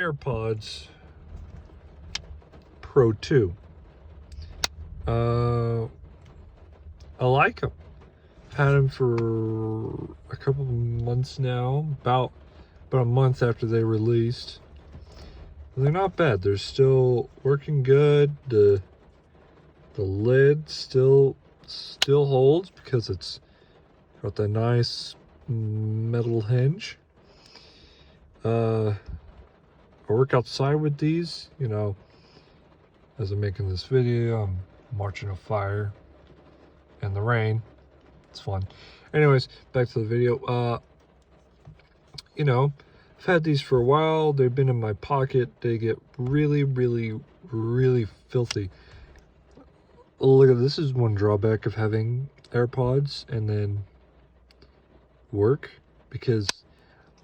AirPods Pro 2. I like them. Had them for a couple of months now, about a month after they released. And they're not bad. They're still working good. The lid still holds because it's got that nice metal hinge. I work outside with these, you know, as I'm making this video. I'm marching a fire in the rain. It's fun. Anyways, back to the video. You know, I've had these for a while. They've been in my pocket. They get really, really, really filthy. Look at this. Is one drawback of having AirPods and then work, because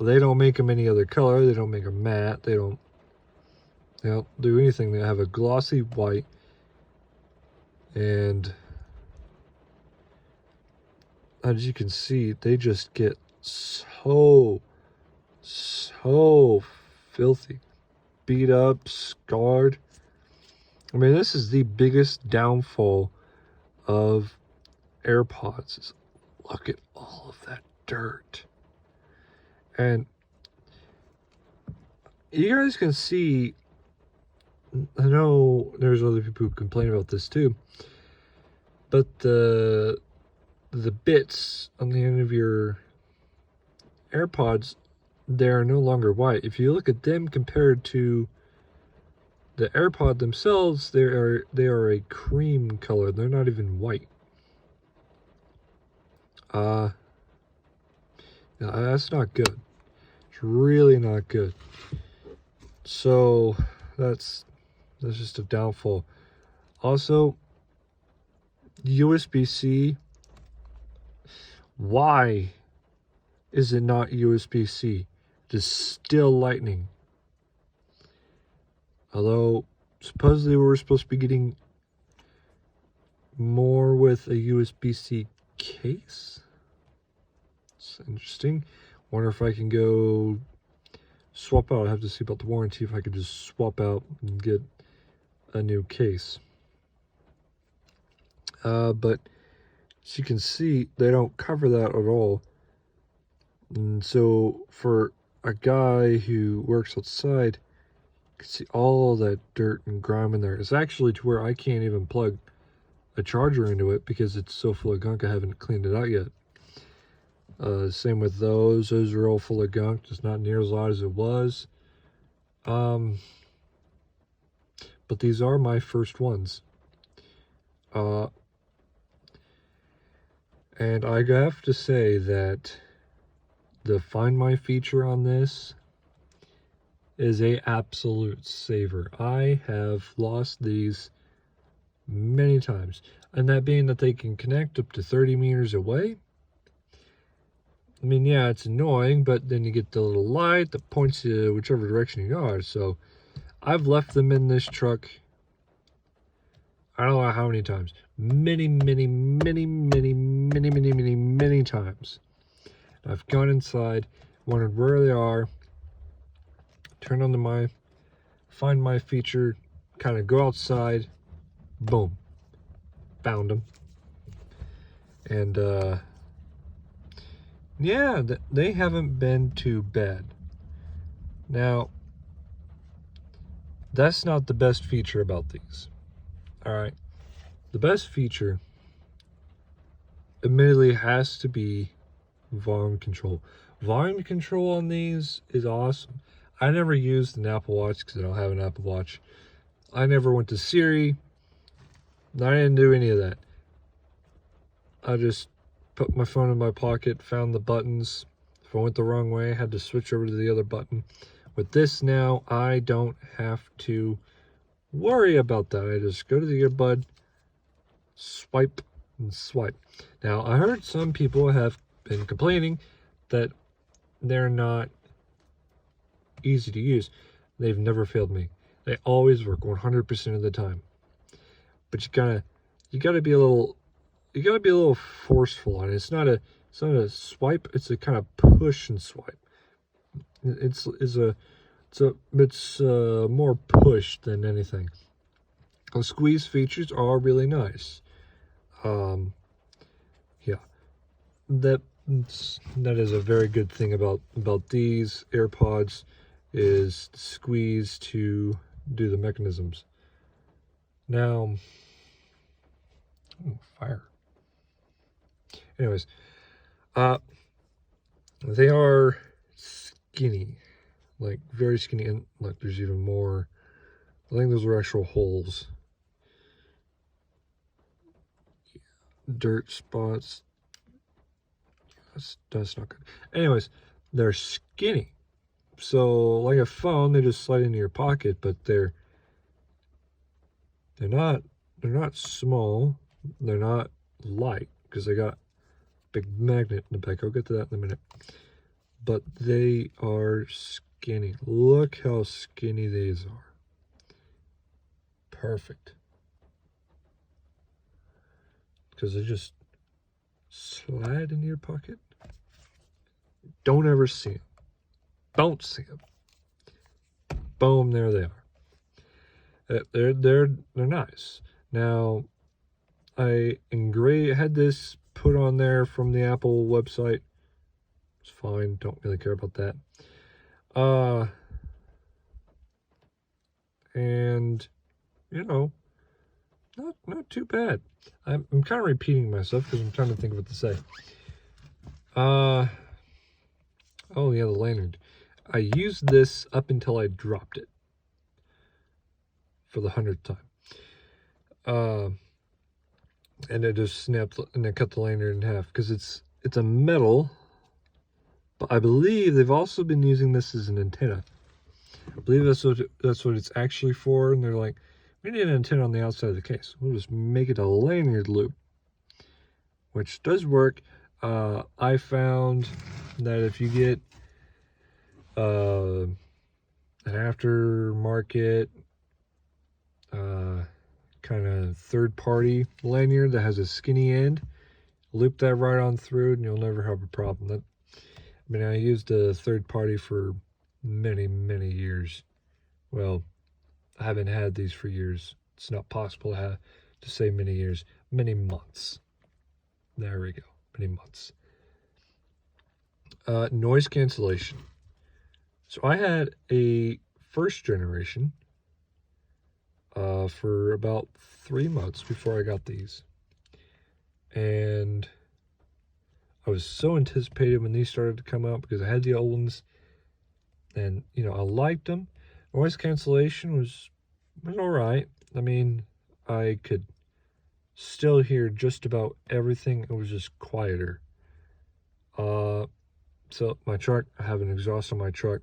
they don't make them any other color. They don't make them matte. They don't do anything. They have a glossy white, and as you can see, they just get so filthy, beat up, scarred. I mean, this is the biggest downfall of AirPods. Look at all of that dirt. And you guys can see, I know there's other people who complain about this too, but the bits on the end of your AirPods, they're no longer white. If you look at them compared to the AirPod themselves, they are a cream color. They're not even white. That's not good. It's really not good. So that's just a downfall. Also, USB-C. Why is it not USB-C? It is still Lightning. Although supposedly we're supposed to be getting more with a USB-C case. It's interesting. Wonder if I can go swap out. I have to see about the warranty, if I could just swap out and get a new case. But as you can see, they don't cover that at all. And so for a guy who works outside, you can see all that dirt and grime in there. It's actually to where I can't even plug a charger into it because it's so full of gunk. I haven't cleaned it out yet. Same with those. Those are all full of gunk. Just not near as loud as it was. But these are my first ones. And I have to say that the Find My feature on this is a absolute saver. I have lost these many times. And that being that they can connect up to 30 meters away. I mean, yeah, it's annoying, but then you get the little light that points you whichever direction you are. So I've left them in this truck, I don't know how many times. Many times. I've gone inside, wondered where they are, turned on the Find My feature, kind of go outside, boom, found them. And yeah, they haven't been too bad. Now, that's not the best feature about these. Alright, the best feature admittedly has to be volume control. Volume control on these is awesome. I never used an Apple Watch because I don't have an Apple Watch. I never went to Siri. I didn't do any of that. I just put my phone in my pocket, found the buttons. If I went the wrong way, I had to switch over to the other button. With this now, I don't have to worry about that. I just go to the earbud, swipe, and swipe. Now, I heard some people have been complaining that they're not easy to use. They've never failed me. They always work 100% of the time. But you gotta be a little forceful on it. It's not a swipe, it's a kind of push and swipe. It's a It's more push than anything. The squeeze features are really nice. Yeah, that is a very good thing about these AirPods, is squeeze to do the mechanisms. Now, fire. Anyways, they are skinny, like very skinny, and look, there's even more. I think those are actual holes. Dirt spots. That's not good. Anyways, they're skinny. So like a phone, they just slide into your pocket, but they're not small. They're not light, because they got a big magnet in the back. I'll get to that in a minute. But they are skinny. Look how skinny these are. Perfect. Because they just slide into your pocket. Don't ever see them. Don't see them. Boom, there they are. They're nice. Now, I had this put on there from the Apple website. It's fine. Don't really care about that. And you know, not too bad. I'm kind of repeating myself because I'm trying to think of what to say. Oh yeah, the lanyard. I used this up until I dropped it for the 100th time. And it just snapped, and I cut the lanyard in half because it's a metal. But I believe they've also been using this as an antenna. I believe that's what it's actually for. And they're like, we need an antenna on the outside of the case. We'll just make it a lanyard loop, which does work. I found that if you get an aftermarket kind of third-party lanyard that has a skinny end, loop that right on through and you'll never have a problem. I used a third party for many years. Well, I haven't had these for years. It's not possible to say many years. Many months. There we go. Many months. Noise cancellation. So I had a first generation for about 3 months before I got these. And I was so anticipated when these started to come out because I had the old ones. And, I liked them. Noise cancellation was all right. I could still hear just about everything. It was just quieter. So my truck, I have an exhaust on my truck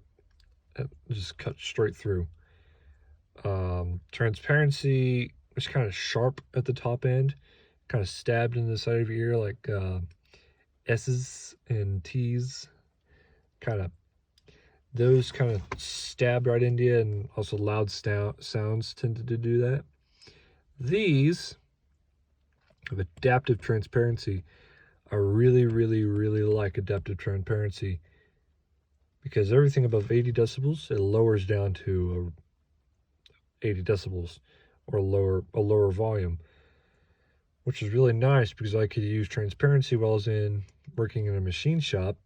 that just cut straight through. Transparency was kind of sharp at the top end, kind of stabbed in the side of your ear, like S's and T's, those kind of stabbed right into you, and also loud sounds tended to do that. These have adaptive transparency. I really like adaptive transparency because everything above 80 decibels, it lowers down to 80 decibels or a lower volume, which is really nice because I could use transparency while I was working in a machine shop,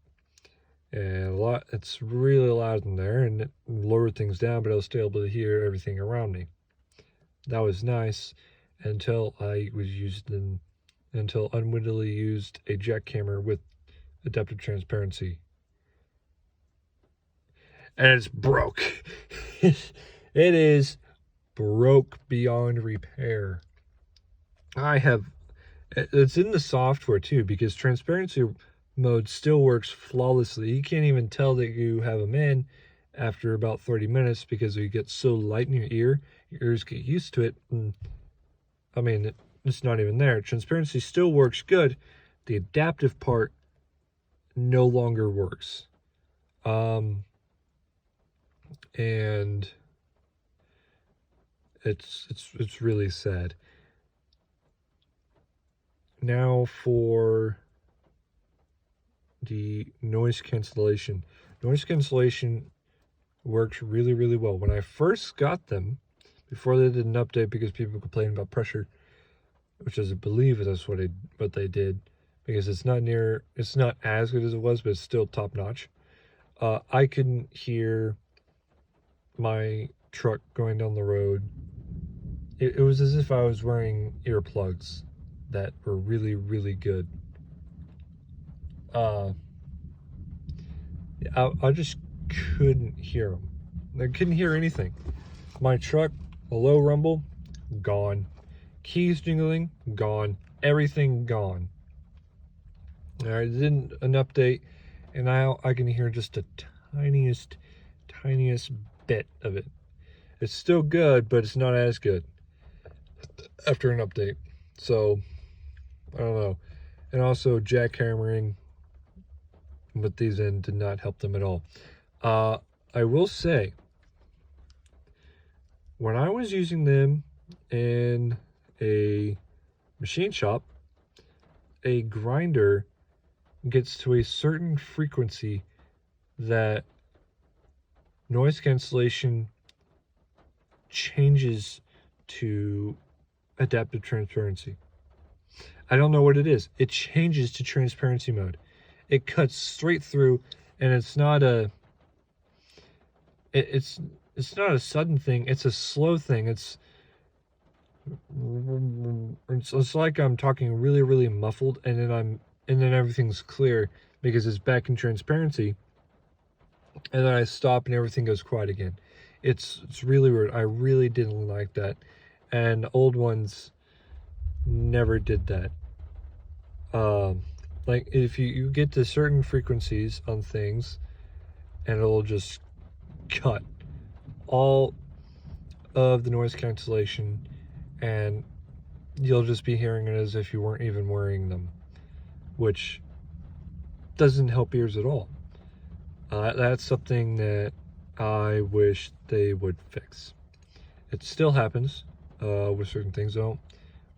and it's really loud in there, and it lowered things down, but I was still able to hear everything around me. That was nice until until unwittingly used a jack camera with adaptive transparency. And it's broke. It is broke beyond repair. It's in the software too, because transparency mode still works flawlessly. You can't even tell that you have them in after about 30 minutes because you get so light in your ears get used to it. And, it's not even there. Transparency still works good. The adaptive part no longer works. And it's really sad. Now for the noise cancellation. Noise cancellation Works really, really well. When I first got them, before they did an update because people complained about pressure, which I believe that's what they did, because it's not as good as it was, but it's still top notch. I couldn't hear my truck going down the road. It was as if I was wearing earplugs that were really, really good. I just couldn't hear them. I couldn't hear anything. My truck, a low rumble, gone. Keys jingling, gone. Everything gone. All right, it did an update, and now I can hear just the tiniest bit of it. It's still good, but it's not as good after an update. So, I don't know. And also, jackhammering with these in did not help them at all. I will say, when I was using them in a machine shop, a grinder gets to a certain frequency that noise cancellation changes to adaptive transparency. I don't know what it is. It changes to transparency mode. It cuts straight through, and it's not a sudden thing. It's a slow thing. It's like I'm talking really, really muffled, and then everything's clear because it's back in transparency, and then I stop and everything goes quiet again. It's really weird. I really didn't like that, and old ones never did that. Like if you get to certain frequencies on things, and it'll just cut all of the noise cancellation, and you'll just be hearing it as if you weren't even wearing them, which doesn't help ears at all. That's something that I wish they would fix. It still happens with certain things. I don't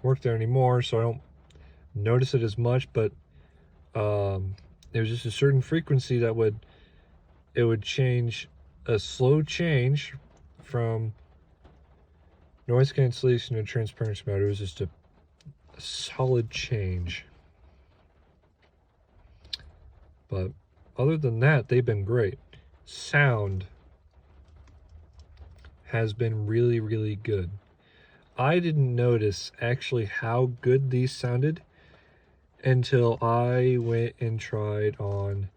work there anymore, so I don't notice it as much, but it was just a certain frequency that would change, a slow change from noise cancellation to transparency mode. It was just a solid change. But other than that, they've been great. Sound has been really, really good. I didn't notice actually how good these sounded until I went and tried on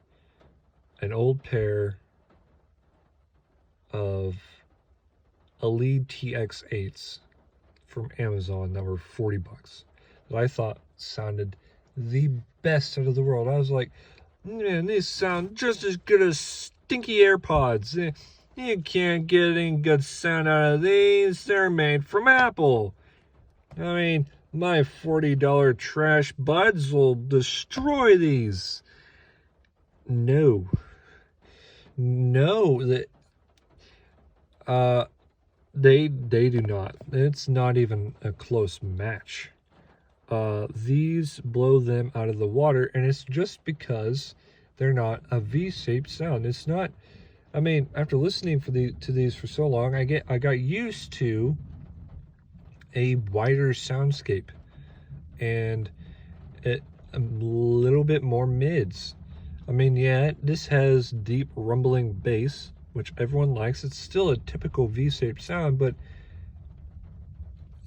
an old pair of Elite TX8s from Amazon that were $40 that I thought sounded the best out of the world. I was like, man, these sound just as good as stinky AirPods. You can't get any good sound out of these. They're made from Apple. I mean, my $40 trash buds will destroy these. No, that they do not. It's not even a close match. These blow them out of the water, and it's just because they're not a V-shaped sound. It's not. I mean, after listening to these for so long, I got used to a wider soundscape and a little bit more mids. I mean, yeah, this has deep rumbling bass, which everyone likes. It's still a typical V-shaped sound, but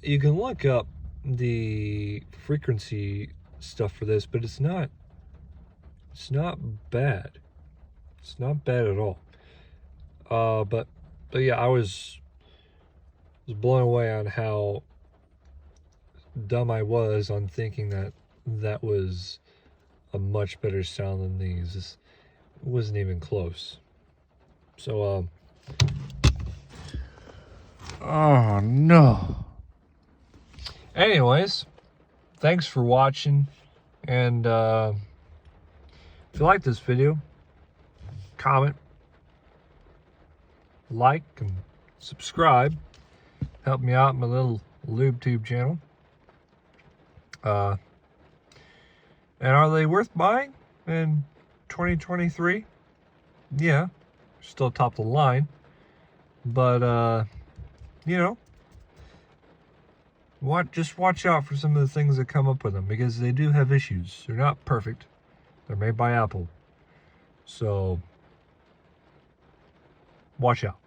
you can look up the frequency stuff for this, but it's not bad. It's not bad at all. But yeah, I was blown away on how dumb I was on thinking that was a much better sound than these. It wasn't even close. So, oh no. Anyways, thanks for watching, and if you like this video, comment, like, and subscribe. Help me out in my little LubeTube channel. And are they worth buying in 2023? Yeah, still top of the line. But, you know, just watch out for some of the things that come up with them, because they do have issues. They're not perfect. They're made by Apple. So, watch out.